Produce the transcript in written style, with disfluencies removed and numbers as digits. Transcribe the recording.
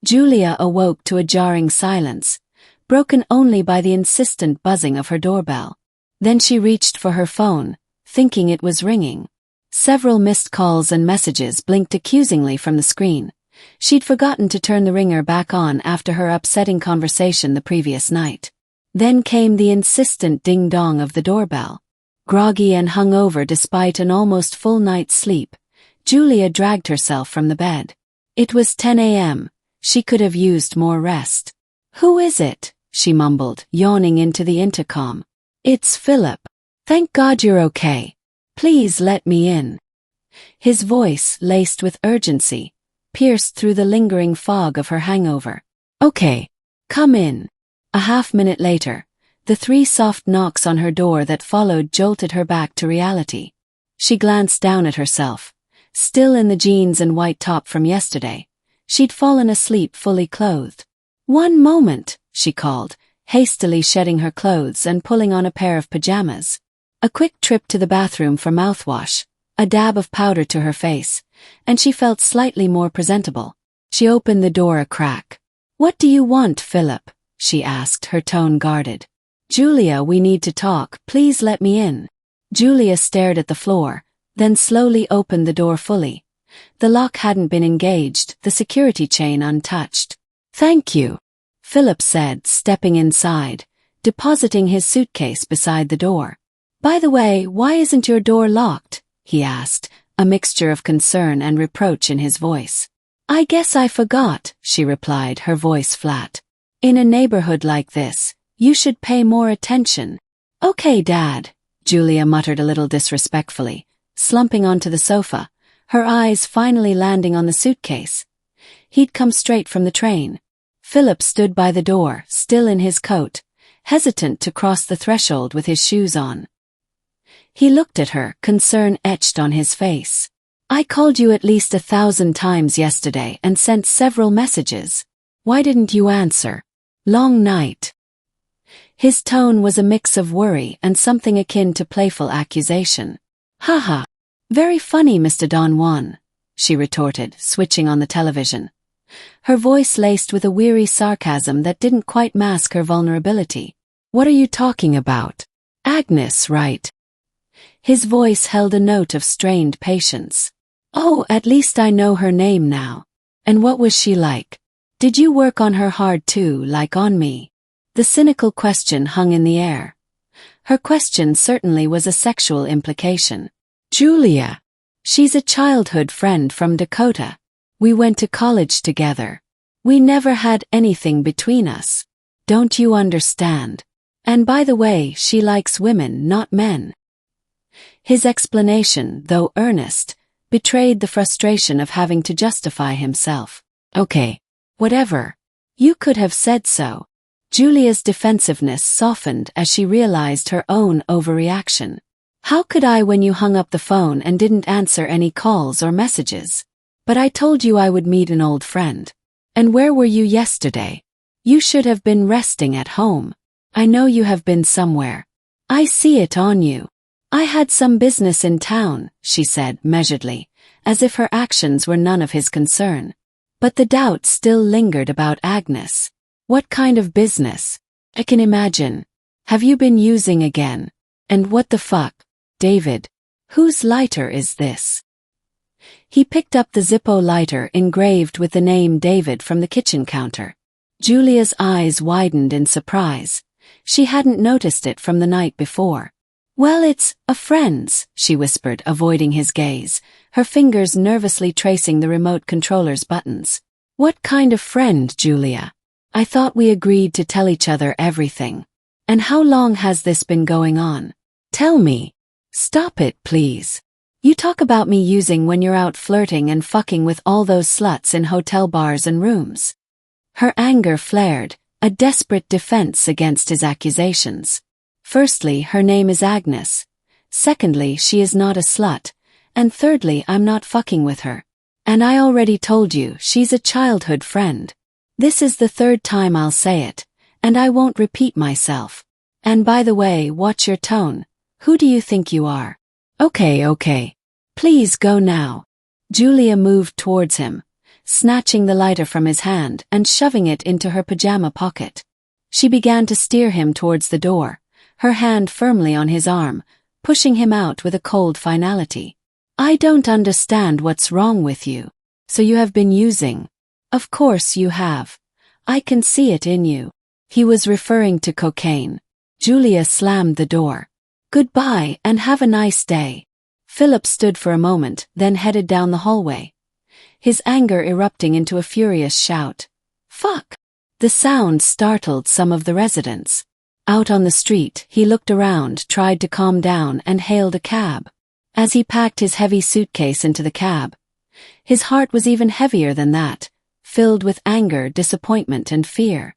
Julia awoke to a jarring silence, broken only by the insistent buzzing of her doorbell. Then she reached for her phone, thinking it was ringing. Several missed calls and messages blinked accusingly from the screen. She'd forgotten to turn the ringer back on after her upsetting conversation the previous night. Then came the insistent ding-dong of the doorbell. Groggy and hungover despite an almost full night's sleep, Julia dragged herself from the bed. It was 10 a.m. She could have used more rest. "Who is it?" she mumbled, yawning into the intercom. "It's Philip. Thank God you're okay. Please let me in." His voice, laced with urgency, pierced through the lingering fog of her hangover. "Okay. Come in." A half-minute later, the 3 soft knocks on her door that followed jolted her back to reality. She glanced down at herself. Still in the jeans and white top from yesterday, she'd fallen asleep fully clothed. "One moment," she called, hastily shedding her clothes and pulling on a pair of pajamas. A quick trip to the bathroom for mouthwash, a dab of powder to her face, and she felt slightly more presentable. She opened the door a crack. "What do you want, Philip?" she asked, her tone guarded. "Julia, we need to talk. Please let me in." Julia stared at the floor, then slowly opened the door fully. The lock hadn't been engaged, the security chain untouched. "Thank you," Philip said, stepping inside, depositing his suitcase beside the door. "By the way, why isn't your door locked?" he asked, a mixture of concern and reproach in his voice. "I guess I forgot," she replied, her voice flat. "In a neighborhood like this, you should pay more attention." "Okay, Dad," Julia muttered a little disrespectfully, slumping onto the sofa, her eyes finally landing on the suitcase. He'd come straight from the train. Philip stood by the door, still in his coat, hesitant to cross the threshold with his shoes on. He looked at her, concern etched on his face. "I called you at least 1,000 times yesterday and sent several messages. Why didn't you answer? Long night." His tone was a mix of worry and something akin to playful accusation. "Haha. Very funny, Mr. Don Juan," she retorted, switching on the television. Her voice laced with a weary sarcasm that didn't quite mask her vulnerability. "What are you talking about? Agnes, right?" His voice held a note of strained patience. "Oh, at least I know her name now. And what was she like? Did you work on her hard too, like on me?" The cynical question hung in the air. Her question certainly was a sexual implication. "Julia. She's a childhood friend from Dakota. We went to college together. We never had anything between us. Don't you understand? And by the way, she likes women, not men." His explanation, though earnest, betrayed the frustration of having to justify himself. "Okay. Whatever. You could have said so." Julia's defensiveness softened as she realized her own overreaction. "How could I when you hung up the phone and didn't answer any calls or messages? But I told you I would meet an old friend. And where were you yesterday? You should have been resting at home. I know you have been somewhere. I see it on you." "I had some business in town," she said measuredly, as if her actions were none of his concern. But the doubt still lingered about Agnes. "What kind of business?" "I can imagine. Have you been using again? And what the fuck, David? Whose lighter is this?" He picked up the Zippo lighter engraved with the name David from the kitchen counter. Julia's eyes widened in surprise. She hadn't noticed it from the night before. "Well, it's a friend's," she whispered, avoiding his gaze, her fingers nervously tracing the remote controller's buttons. "What kind of friend, Julia? I thought we agreed to tell each other everything. And how long has this been going on? Tell me." "Stop it, please. You talk about me using when you're out flirting and fucking with all those sluts in hotel bars and rooms." Her anger flared, a desperate defense against his accusations. Firstly, her name is Agnes. Secondly, she is not a slut. And thirdly, I'm not fucking with her. And I already told you, she's a childhood friend. This is the 3rd time I'll say it, and I won't repeat myself. And by the way, watch your tone. Who do you think you are? Okay. Please go now." Julia moved towards him, snatching the lighter from his hand and shoving it into her pajama pocket. She began to steer him towards the door, her hand firmly on his arm, pushing him out with a cold finality. I don't understand what's wrong with you. So you have been using. Of course you have. I can see it in you. He was referring to cocaine. Julia slammed the door. Goodbye and have a nice day. Philip stood for a moment, then headed down the hallway, his anger erupting into a furious shout. Fuck! The sound startled some of the residents. Out on the street, he looked around, tried to calm down, and hailed a cab. As he packed his heavy suitcase into the cab, his heart was even heavier than that, filled with anger, disappointment, and fear.